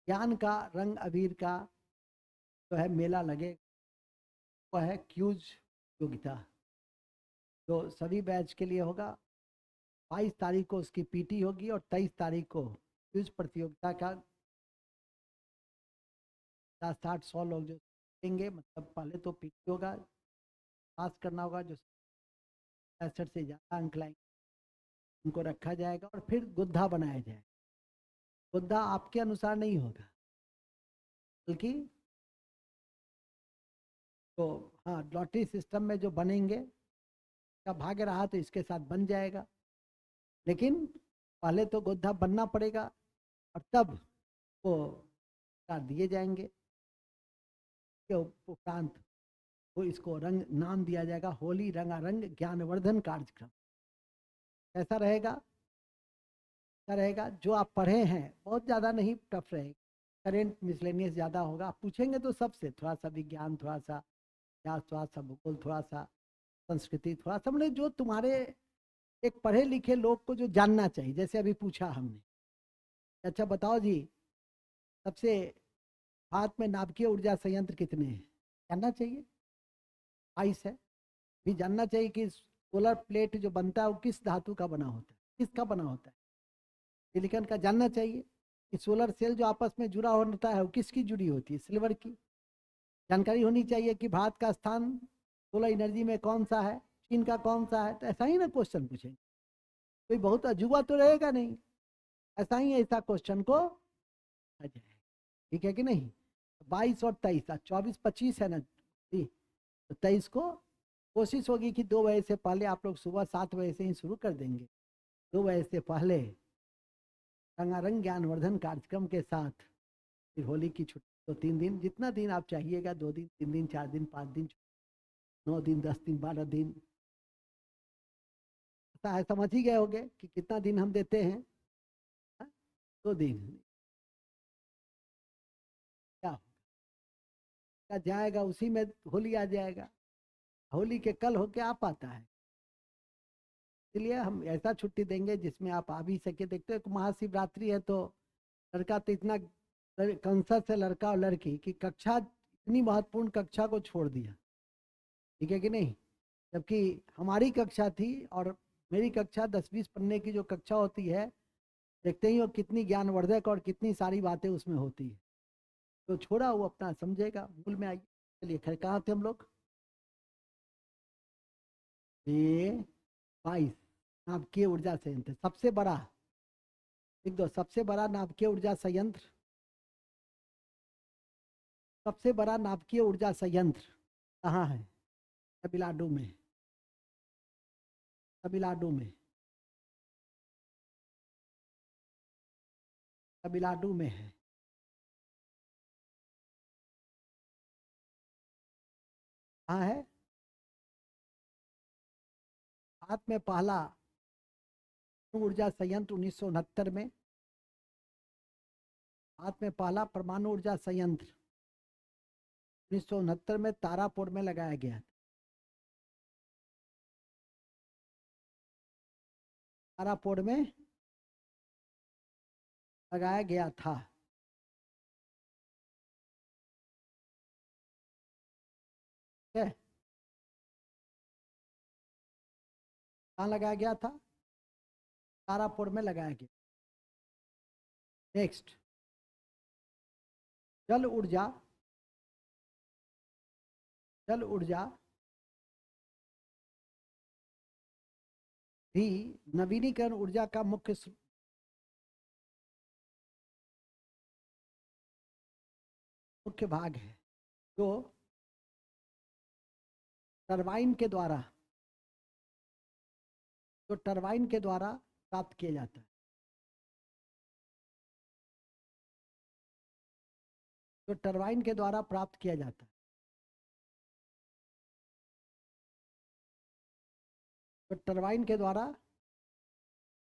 S1: ज्ञान का, रंग अबीर का जो है मेला लगे, वह है क्यूज प्रतियोगिता, जो सभी बैच के लिए होगा। 22 तारीख को उसकी पीटी होगी और 23 तारीख को क्यूज प्रतियोगिता का 50-60-100 लोग जो देंगे, मतलब पहले तो पीटी होगा, पास करना होगा, जो 65 से ज़्यादा अंक लाएंगे उनको रखा जाएगा, और फिर गुद्धा बनाया जाएगा। गुद्धा आपके अनुसार नहीं होगा, बल्कि तो हाँ, लॉटरी सिस्टम में जो बनेंगे, का भाग्य रहा तो इसके साथ बन जाएगा, लेकिन पहले तो गुद्धा बनना पड़ेगा और तब वो कार्ड दिए जाएंगे। के उपरांत वो इसको रंग नाम दिया जाएगा, होली रंगारंग ज्ञानवर्धन कार्यक्रम। कैसा रहेगा? क्या रहेगा? जो आप पढ़े हैं बहुत ज़्यादा नहीं टफ रहेगा, करेंट मिसलेनियस ज़्यादा होगा। आप पूछेंगे तो सबसे थोड़ा सा विज्ञान, थोड़ा सा इतिहास, थोड़ा सा भूगोल, थोड़ा सा संस्कृति, थोड़ा सा, मतलब जो तुम्हारे एक पढ़े लिखे लोग को जो जानना चाहिए। जैसे अभी पूछा हमने, अच्छा बताओ जी, सबसे भारत में नाभिकीय ऊर्जा संयंत्र कितने हैं? जानना चाहिए। 22 है। भी जानना चाहिए कि सोलर प्लेट जो बनता है वो किस धातु का बना होता है, किसका बना होता है? सिलिकॉन का। जानना चाहिए कि सोलर सेल जो आपस में जुड़ा होता है वो किसकी जुड़ी होती है? सिल्वर की। जानकारी होनी चाहिए कि भारत का स्थान सोलर एनर्जी में कौन सा है, चीन का कौन सा है। तो ऐसा ही ना क्वेश्चन पूछेंगे, कोई बहुत अजूबा तो रहेगा नहीं, ऐसा ही ऐसा क्वेश्चन को आ जाए। ठीक है कि नहीं? 22 और 23, 24-25 है ना जी, तो 23 को कोशिश होगी कि 2 बजे से पहले आप लोग सुबह 7 बजे से ही शुरू कर देंगे। 2 बजे से पहले रंगारंग ज्ञानवर्धन कार्यक्रम के साथ फिर होली की छुट्टी। तो 3 दिन, जितना दिन आप चाहिएगा, 2 दिन, 3 दिन, 4 दिन, 5 दिन, 9 दिन, 10 दिन, 12 दिन, ऐसा है। समझ ही गए होंगे कि कितना दिन हम देते हैं। हाँ? 2 दिन क्या क्या जाएगा, उसी में होली आ जाएगा। होली के कल होके आ पाता है, इसलिए हम ऐसा छुट्टी देंगे जिसमें आप आ भी सके। देखते हो महाशिवरात्रि है तो लड़का तो इतना कंसर्ट है, लड़का और लड़की की कक्षा इतनी महत्वपूर्ण कक्षा को छोड़ दिया, ठीक है कि नहीं? जबकि हमारी कक्षा थी और मेरी कक्षा 10-20 पढ़ने की जो कक्षा होती है, देखते ही हो कितनी ज्ञानवर्धक और कितनी सारी बातें उसमें होती है। तो छोड़ा वो अपना समझेगा, मूल में आइए। चलिए खैर, कहाँ थे हम लोग? ये 22 नाभिकीय ऊर्जा संयंत्र, सबसे बड़ा, लिख दो, सबसे बड़ा नाभिकीय ऊर्जा संयंत्र, सबसे बड़ा नाभिकीय ऊर्जा संयंत्र कहाँ है? तमिलनाडु में, तमिलनाडु में, तमिलनाडु में है। कहाँ है? भारत में पहला ऊर्जा संयंत्र 1969 में, भारत में पहला परमाणु ऊर्जा संयंत्र 1969 में तारापुर में लगाया गया। तारापुर में लगाया गया था। ठीक है, कहाँ लगाया गया था? तारापुर में लगाया गया। नेक्स्ट, जल ऊर्जा, जल ऊर्जा भी नवीनीकरण ऊर्जा का मुख्य भाग है, जो टरबाइन के द्वारा, जो टरबाइन के द्वारा प्राप्त किया जाता है, जो टरबाइन के द्वारा प्राप्त किया जाता है। तो टरबाइन के द्वारा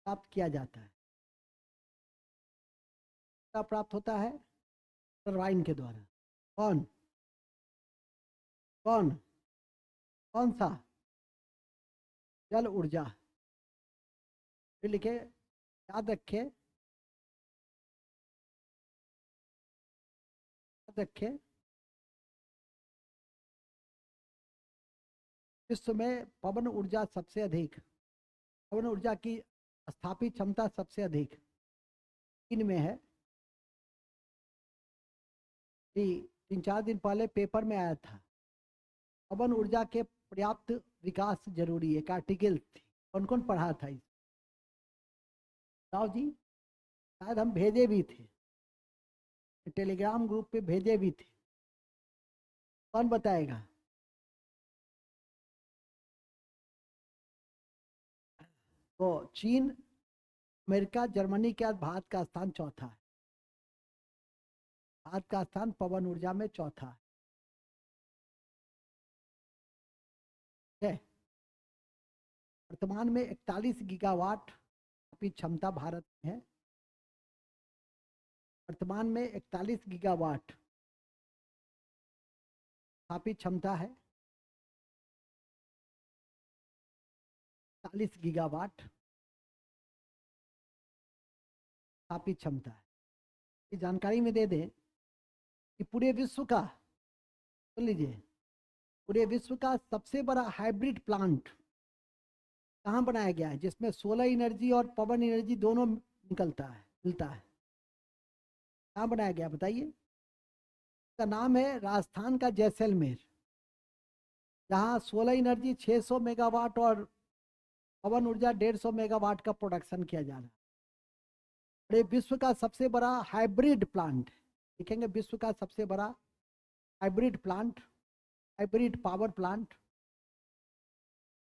S1: प्राप्त किया जाता है, क्या प्राप्त होता है? टरबाइन के द्वारा। कौन कौन कौन सा? जल ऊर्जा। फिर लिखे, याद रखे, याद रखे, विश्व में पवन ऊर्जा सबसे अधिक, पवन ऊर्जा की स्थापित क्षमता सबसे अधिक इनमें है। 3-4 दिन पहले पेपर में आया था, पवन ऊर्जा के पर्याप्त विकास जरूरी है, एक आर्टिकल थी। कौन कौन पढ़ा था इस? बताओ जी, शायद हम भेजे भी थे, टेलीग्राम ग्रुप पे भेजे भी थे। कौन बताएगा? तो चीन, अमेरिका, जर्मनी के बाद भारत का स्थान चौथा है। भारत का स्थान पवन ऊर्जा में चौथा है। वर्तमान में 41 गीगावाट की क्षमता भारत में है। वर्तमान में 41 गीगावाट स्थापित क्षमता है। 40 गीगावाट स्थापित क्षमता है। ये जानकारी में दे दें कि पूरे विश्व का, सुन लीजिए, पूरे विश्व का सबसे बड़ा हाइब्रिड प्लांट कहाँ बनाया गया है, जिसमें सोलर एनर्जी और पवन एनर्जी दोनों निकलता है, मिलता है? कहाँ बनाया गया बताइए? इसका नाम है राजस्थान का जैसलमेर, जहाँ सोलर एनर्जी 600 मेगावाट और पवन ऊर्जा 150 मेगावाट का प्रोडक्शन किया जा रहा है। और ये विश्व का सबसे बड़ा हाइब्रिड प्लांट, देखेंगे, विश्व का सबसे बड़ा hybrid plant, hybrid power plant,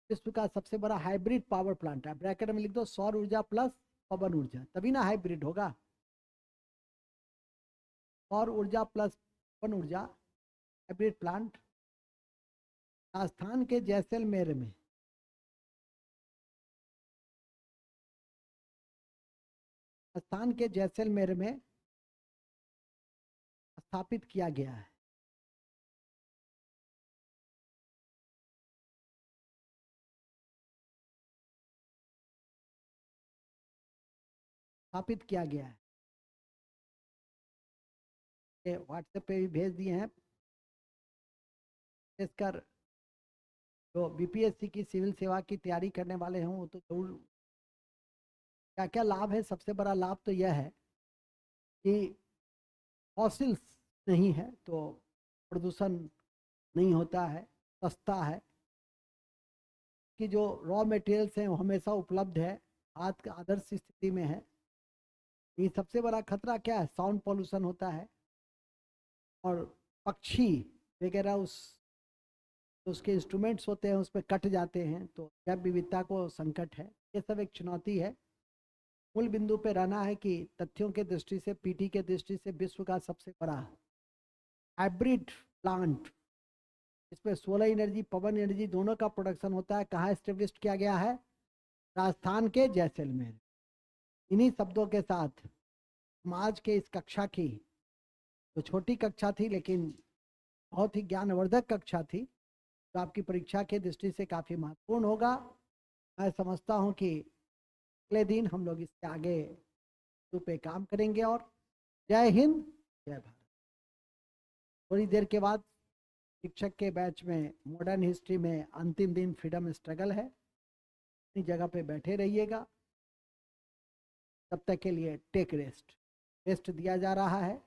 S1: विश्व का सबसे बड़ा हाइब्रिड पावर प्लांट है। ब्रैकेट में लिख दो, सौर ऊर्जा प्लस पवन ऊर्जा, तभी ना हाइब्रिड होगा। सौर ऊर्जा प्लस पवन ऊर्जा, हाइब्रिड प्लांट, राजस्थान के जैसलमेर में, राजस्थान के जैसलमेर में स्थापित किया गया है। स्थापित किया गया है। व्हाट्सएप पे भी भेज दिए हैं। खासकर जो बीपीएससी की सिविल सेवा की तैयारी करने वाले हैं वो तो जरूर। क्या क्या लाभ है? सबसे बड़ा लाभ तो यह है कि फॉसिल्स नहीं है तो प्रदूषण नहीं होता है, सस्ता है, कि जो रॉ मटेरियल्स हैं वो हमेशा उपलब्ध है, आज का आदर्श स्थिति में है। ये सबसे बड़ा खतरा क्या है? साउंड पॉल्यूशन होता है और पक्षी वगैरह उसके इंस्ट्रूमेंट्स होते हैं उसमें कट जाते हैं, तो जैव विविधता को संकट है। ये सब एक चुनौती है। मूल बिंदु पे रहना है कि तथ्यों के दृष्टि से, पीटी के दृष्टि से विश्व का सबसे बड़ा हाइब्रिड प्लांट, इसमें सोलर एनर्जी, पवन एनर्जी दोनों का प्रोडक्शन होता है, कहाँ एस्टेब्लिश किया गया है? राजस्थान के जैसलमेर। इन्हीं शब्दों के साथ समाज के इस कक्षा की, तो छोटी कक्षा थी लेकिन बहुत ही ज्ञानवर्धक कक्षा थी, तो आपकी परीक्षा के दृष्टि से काफ़ी महत्वपूर्ण होगा। मैं समझता हूँ कि अगले दिन हम लोग इसके आगे पे काम करेंगे। और जय हिंद, जय भारत। थोड़ी देर के बाद शिक्षक के बैच में मॉडर्न हिस्ट्री में अंतिम दिन फ्रीडम स्ट्रगल है, अपनी जगह पे बैठे रहिएगा। तब तक के लिए टेक रेस्ट। रेस्ट दिया जा रहा है,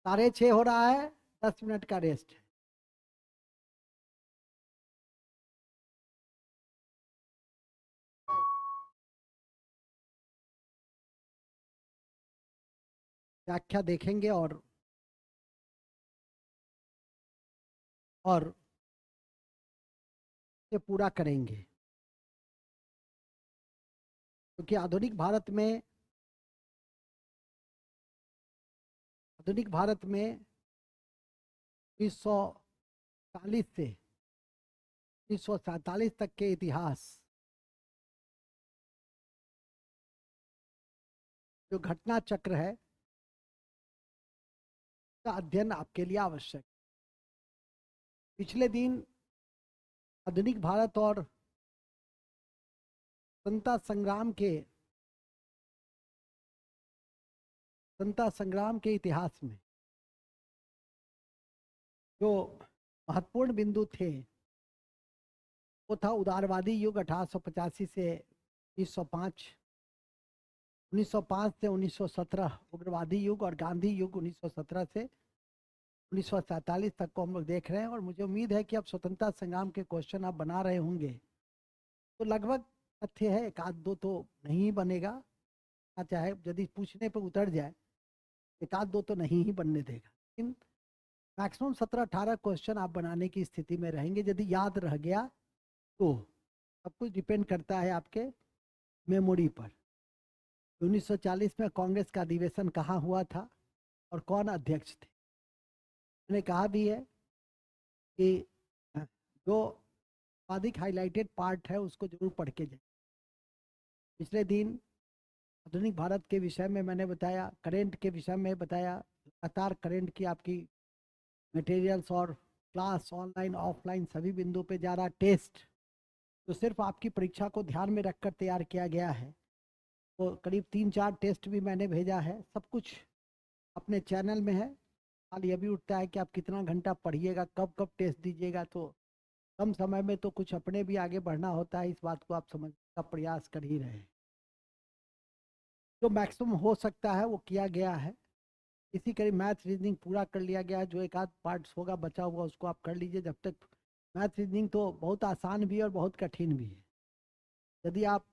S1: 6:30 हो रहा है, 10 मिनट का रेस्ट है। व्याख्या देखेंगे और ये पूरा करेंगे, क्योंकि आधुनिक भारत में 1940 से 1947 तक के इतिहास, जो घटना चक्र है, का अध्ययन आपके लिए आवश्यक। पिछले दिन आधुनिक भारत और स्वतंत्रता संग्राम के इतिहास में जो महत्वपूर्ण बिंदु थे वो था उदारवादी युग 1885 से 1905, 1905 से 1917 उग्रवादी युग, और गांधी युग 1917 से 1947 तक को हम लोग देख रहे हैं। और मुझे उम्मीद है कि अब स्वतंत्रता संग्राम के क्वेश्चन आप बना रहे होंगे तो लगभग तथ्य है, एक आध दो तो नहीं बनेगा, चाहे यदि पूछने पर उतर जाए एक आध दो तो नहीं ही बनने देगा, लेकिन मैक्सिमम 17-18 क्वेश्चन आप बनाने की स्थिति में रहेंगे यदि याद रह गया तो। सब कुछ डिपेंड करता है आपके मेमोरी पर। 1940 में कांग्रेस का अधिवेशन कहाँ हुआ था और कौन अध्यक्ष थे? मैंने कहा भी है कि जो अधिक हाईलाइटेड पार्ट है उसको जरूर पढ़ के जाए। पिछले दिन आधुनिक भारत के विषय में मैंने बताया, करेंट के विषय में बताया, लगातार करेंट की आपकी मटेरियल्स और क्लास ऑनलाइन ऑफलाइन सभी बिंदु पे जा रहा। टेस्ट तो सिर्फ आपकी परीक्षा को ध्यान में रखकर तैयार किया गया है, तो करीब 3-4 टेस्ट भी मैंने भेजा है, सब कुछ अपने चैनल में है। हाल यह भी उठता है कि आप कितना घंटा पढ़िएगा, कब कब टेस्ट दीजिएगा, तो कम समय में तो कुछ अपने भी आगे बढ़ना होता है, इस बात को आप समझने का प्रयास कर ही रहे हैं। जो मैक्सिमम हो सकता है वो किया गया है। इसी करीब मैथ रीजनिंग पूरा कर लिया गया है, जो एक आध पार्ट्स होगा बचा हुआ उसको आप कर लीजिए। जब तक मैथ रीजनिंग तो बहुत आसान भी है और बहुत कठिन भी है। यदि आप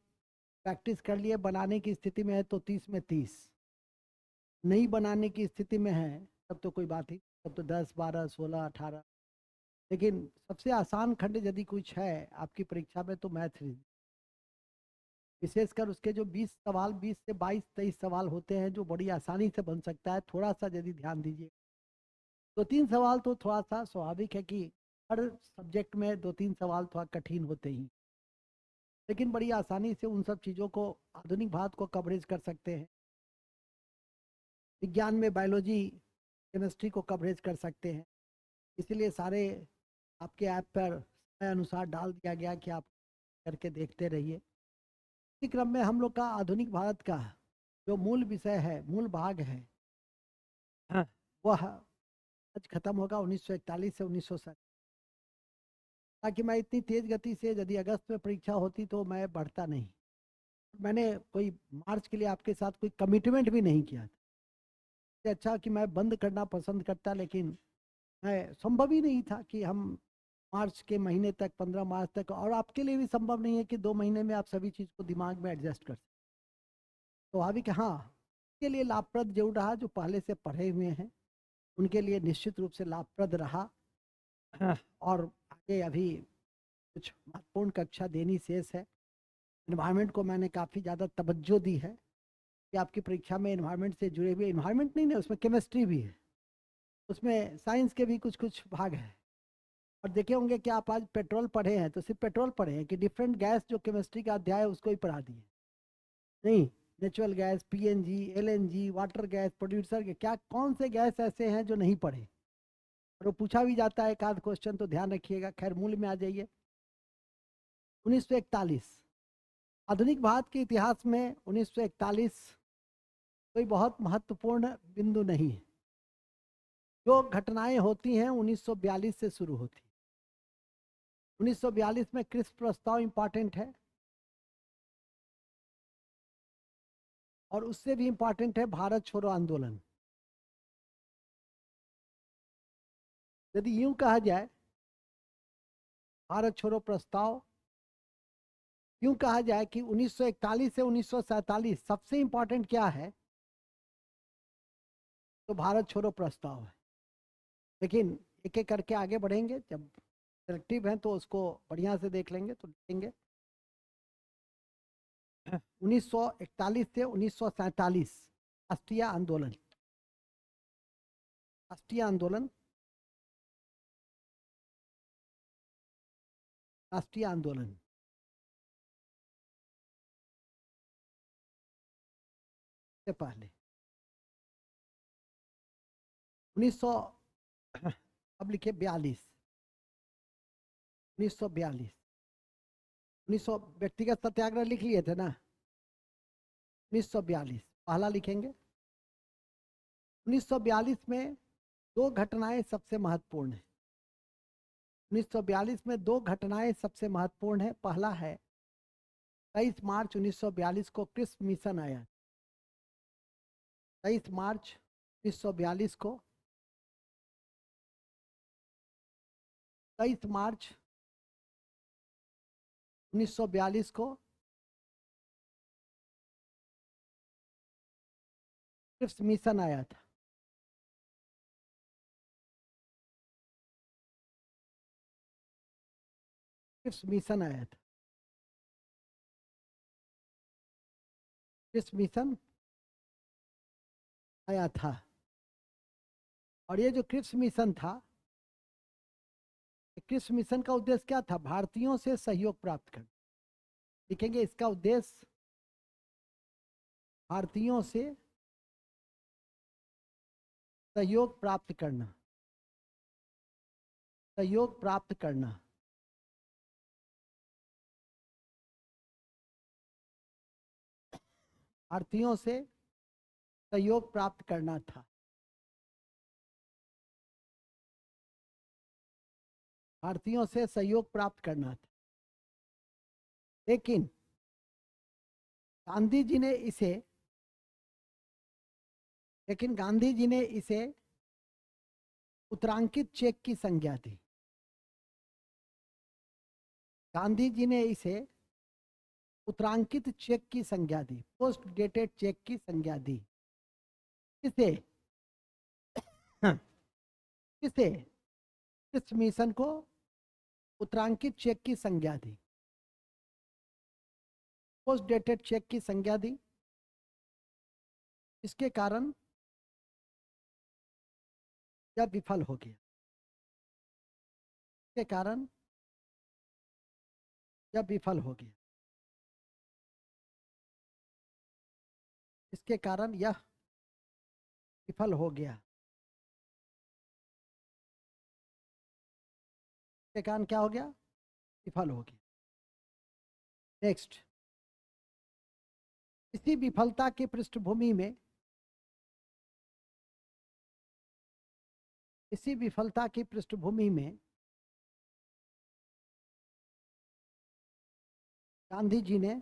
S1: प्रैक्टिस कर लिए बनाने की स्थिति में है तो 30 में 30, नहीं बनाने की स्थिति में है तब तो कोई बात ही, तब तो 10, 12, 16, 18। लेकिन सबसे आसान खंड यदि कुछ है आपकी परीक्षा में तो मैथ रीजनिंग, विशेषकर उसके जो 20 सवाल, 20 से 22-23 सवाल होते हैं जो बड़ी आसानी से बन सकता है, थोड़ा सा यदि ध्यान दीजिए। 2-3 सवाल तो थोड़ा सा स्वाभाविक है कि हर सब्जेक्ट में 2-3 सवाल थोड़ा कठिन होते ही, लेकिन बड़ी आसानी से उन सब चीज़ों को आधुनिक भारत को कवरेज कर सकते हैं। विज्ञान में बायोलॉजी केमिस्ट्री को कवरेज कर सकते हैं, इसीलिए सारे आपके ऐप पर समय अनुसार डाल दिया गया कि आप करके देखते रहिए। इसी क्रम में हम लोग का आधुनिक भारत का जो मूल विषय है, मूल भाग है, हाँ, वह आज खत्म होगा 1941 से 1960। ताकि मैं इतनी तेज गति से, यदि अगस्त में परीक्षा होती तो मैं बढ़ता नहीं। मैंने कोई मार्च के लिए आपके साथ कोई कमिटमेंट भी नहीं किया था। इससे अच्छा कि मैं बंद करना पसंद करता, लेकिन मैं संभव ही नहीं था कि हम मार्च के महीने तक, 15 मार्च तक, और आपके लिए भी संभव नहीं है कि 2 महीने में आप सभी चीज़ को दिमाग में एडजस्ट कर सकें। तो अभी कि हाँ, के लिए लाभप्रद जरूर रहा। जो पहले से पढ़े हुए हैं उनके लिए निश्चित रूप से लाभप्रद रहा। और आगे अभी कुछ महत्वपूर्ण कक्षा देनी शेष है। इन्वायरमेंट को मैंने काफ़ी ज़्यादा तवज्जो दी है कि आपकी परीक्षा में इन्वायरमेंट से जुड़े हुए, इन्वायरमेंट नहीं है उसमें केमिस्ट्री भी है, उसमें साइंस के भी कुछ कुछ भाग है। और देखे होंगे कि आप आज पेट्रोल पढ़े हैं तो सिर्फ पेट्रोल पढ़े हैं कि डिफरेंट गैस जो केमिस्ट्री का अध्याय है उसको ही पढ़ा दिए? नहीं, natural gas, PNG, LNG, water gas, producer के क्या, कौन से गैस ऐसे हैं जो नहीं पढ़े? और वो पूछा भी जाता है एक आध क्वेश्चन, तो ध्यान रखिएगा। खैर, मूल में आ जाइए। 1941, आधुनिक भारत के इतिहास में 1941 कोई बहुत महत्वपूर्ण बिंदु नहीं है। जो घटनाएं होती हैं 1942 से शुरू होती। 1942 में क्रिस्प प्रस्ताव इंपॉर्टेंट है, और उससे भी इंपॉर्टेंट है भारत छोड़ो आंदोलन। यदि यूं कहा जाए, भारत छोड़ो प्रस्ताव, यूं कहा जाए कि 1941 से 1947 सबसे इंपॉर्टेंट क्या है, तो भारत छोड़ो प्रस्ताव है। लेकिन एक एक करके आगे बढ़ेंगे, जब सेलेक्टिव हैं तो उसको बढ़िया से देख लेंगे तो देखेंगे। 1941 से 1947 राष्ट्रीय आंदोलन, राष्ट्रीय आंदोलन, राष्ट्रीय आंदोलन से पहले 1900, अब लिखे 42, 1942, 1900 व्यक्तिगत सत्याग्रह लिख लिए थे ना। 1942 पहला लिखेंगे। 1942 में दो घटनाएं सबसे महत्वपूर्ण है। 1942 में दो घटनाएं सबसे महत्वपूर्ण है। पहला है 23 मार्च 1942 को क्रिस्प मिशन आया। 23 मार्च 1942 को, 23 मार्च 1942 को क्रिस्प मिशन आया था। क्रिस्प मिशन आया था। क्रिस्प मिशन आया था। और ये जो क्रिप्स मिशन था, क्रिप्स मिशन का उद्देश्य क्या था? भारतीयों से सहयोग प्राप्त करना। लिखेंगे इसका उद्देश्य भारतीयों से सहयोग प्राप्त करना, सहयोग प्राप्त करना। भारतीयों से सहयोग प्राप्त करना था। भारतीयों से सहयोग प्राप्त करना था। लेकिन गांधी जी ने इसे लेकिन गांधी जी ने इसे उत्तरांकित चेक की संज्ञा दी। गांधी जी ने इसे उत्तरांकित चेक की संज्ञा दी, पोस्ट डेटेड चेक की संज्ञा दी। किसे? किसे? इस मिशन को उत्तरांकित चेक की संज्ञा दी, पोस्ट डेटेड चेक की संज्ञा दी। इसके कारण यह विफल हो गया। इसके कारण यह विफल हो गया। इसके कारण यह विफल हो गया। इसके कारण क्या हो गया? विफल हो गया। नेक्स्ट, इसी विफलता की पृष्ठभूमि में, इसी विफलता की पृष्ठभूमि में गांधी जी ने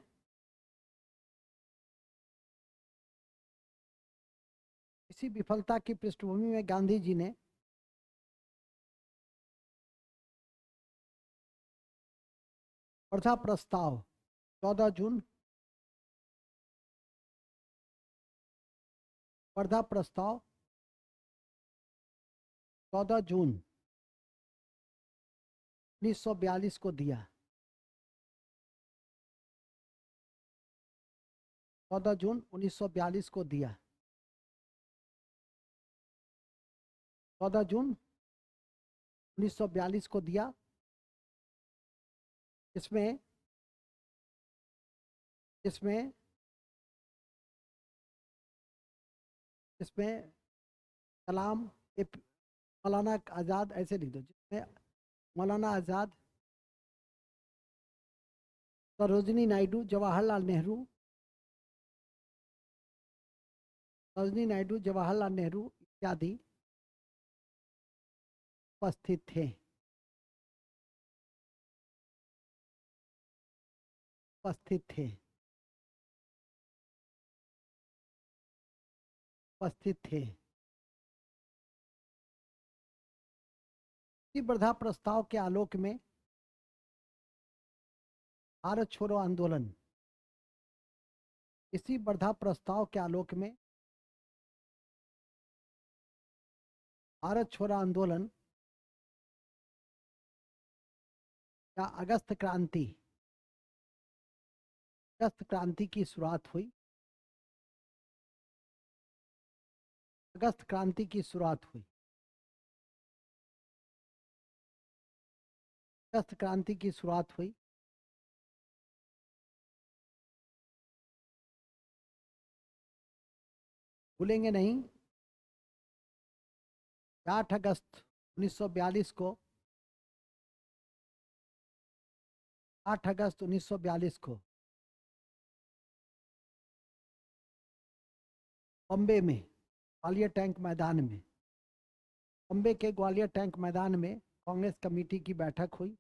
S1: इसी विफलता की पृष्ठभूमि में गांधी जी ने वर्धा प्रस्ताव 14 जून वर्धा प्रस्ताव 14 जून 1942 को दिया। 14 जून 1942 को दिया। 14 जून 1942 को दिया। इसमें इसमें इसमें कलाम मौलाना आज़ाद ऐसे लिख दो, जिसमें मौलाना आज़ाद, सरोजिनी नायडू, जवाहरलाल नेहरू, सरोजिनी नायडू, जवाहरलाल नेहरू इत्यादि उपस्थित थे। उपस्थित थे। उपस्थित थे। इसी वर्धा प्रस्ताव के आलोक में भारत छोड़ो आंदोलन, इसी वर्धा प्रस्ताव के आलोक में भारत छोड़ो आंदोलन या अगस्त क्रांति की शुरुआत हुई। अगस्त क्रांति की शुरुआत हुई। अगस्त क्रांति की शुरुआत हुई। भूलेंगे नहीं, 8 अगस्त 1942 को 8 अगस्त 1942 को बॉम्बे में ग्वालियर टैंक मैदान में, बॉम्बे के ग्वालियर टैंक मैदान में कांग्रेस कमेटी की बैठक हुई।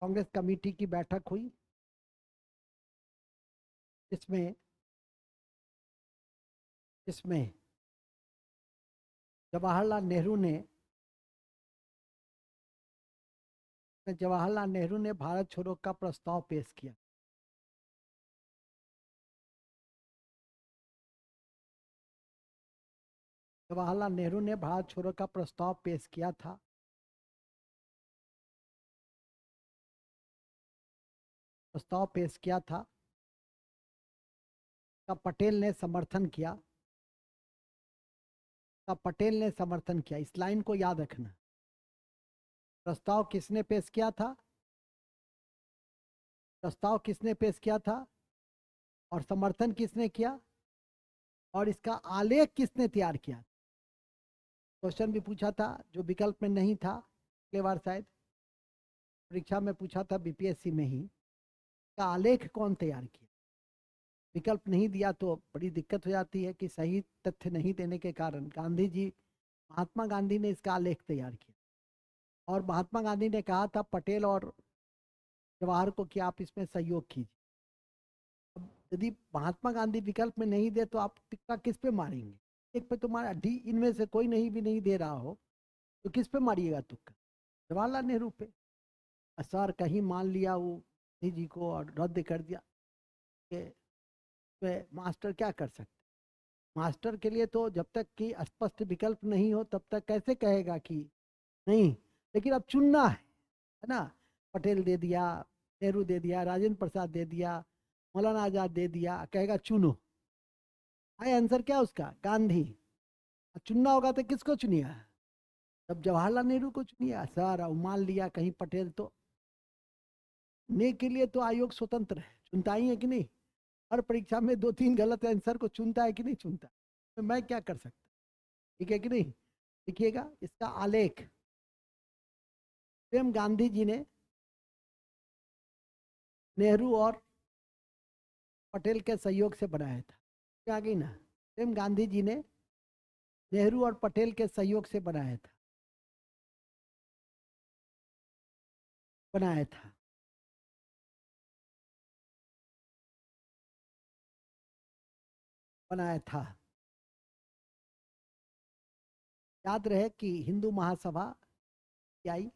S1: कांग्रेस कमेटी की बैठक हुई। इसमें इसमें जवाहरलाल नेहरू ने भारत छोड़ो का प्रस्ताव पेश किया। जवाहरलाल नेहरू ने भारत छोड़ो का प्रस्ताव पेश किया था। प्रस्ताव पेश किया था का पटेल ने समर्थन किया। का पटेल ने समर्थन किया। इस लाइन को याद रखना। प्रस्ताव किसने पेश किया था? प्रस्ताव किसने पेश किया था और समर्थन किसने किया और इसका आलेख किसने तैयार किया? क्वेश्चन भी पूछा था जो विकल्प में नहीं था, अगले बार शायद परीक्षा में पूछा था, बीपीएससी में ही। का आलेख कौन तैयार किया? विकल्प नहीं दिया तो बड़ी दिक्कत हो जाती है कि सही तथ्य नहीं देने के कारण महात्मा गांधी ने इसका आलेख तैयार किया और महात्मा गांधी ने कहा था पटेल और जवाहर को कि आप इसमें सहयोग कीजिए। अब यदि महात्मा गांधी विकल्प में नहीं दे तो आप तुक्का किस पे मारेंगे? एक पे तुम्हारा डी, इनमें से कोई नहीं भी नहीं दे रहा हो तो किस पे मारिएगा तुक्का? जवाहरलाल नेहरू पे। सर कहीं मान लिया वो गांधी जी को और रद्द कर दिया कि मास्टर क्या कर सकते? मास्टर के लिए तो जब तक कि स्पष्ट विकल्प नहीं हो तब तक कैसे कहेगा कि नहीं, लेकिन अब चुनना है ना। पटेल दे दिया, नेहरू दे दिया, राजेंद्र प्रसाद दे दिया, मौलाना आजाद दे दिया, कहेगा चुनो। आए आंसर क्या उसका? गांधी। चुनना होगा तो किसको चुनिया? तब जवाहरलाल नेहरू को चुनिया। सर मान लिया कहीं पटेल, तो ने के लिए तो आयोग स्वतंत्र है, चुनता ही है कि नहीं? हर परीक्षा में 2-3 गलत आंसर को चुनता है कि नहीं चुनता? तो मैं क्या कर सकता? ठीक है कि नहीं? देखिएगा इसका आलेख स्वयं गांधी जी ने नेहरू और पटेल के सहयोग से बनाया था। क्या गई ना? स्वयं गांधी जी ने नेहरू और पटेल के सहयोग से बनाया था। बनाया था। याद रहे कि हिंदू महासभा क्या आई,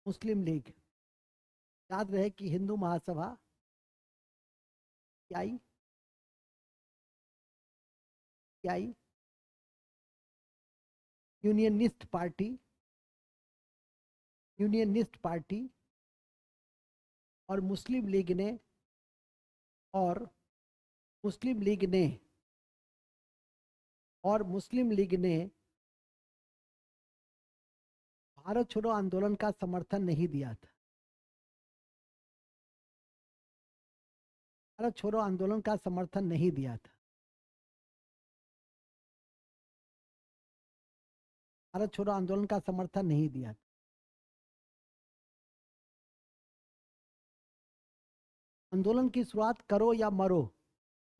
S1: मुस्लिम लीग। याद रहे कि हिंदू महासभा क्या आई, यूनियनिस्ट पार्टी और मुस्लिम लीग ने और मुस्लिम लीग ने भारत छोड़ो आंदोलन का समर्थन नहीं दिया था। भारत छोड़ो आंदोलन का समर्थन नहीं दिया था। भारत छोड़ो आंदोलन का समर्थन नहीं दिया था। आंदोलन की शुरुआत करो या मरो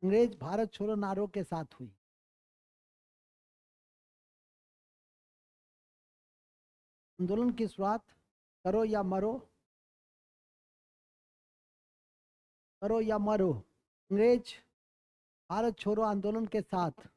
S1: अंग्रेज भारत छोड़ो नारों के साथ हुई। आंदोलन की शुरुआत करो या मरो अंग्रेज भारत छोड़ो आंदोलन के साथ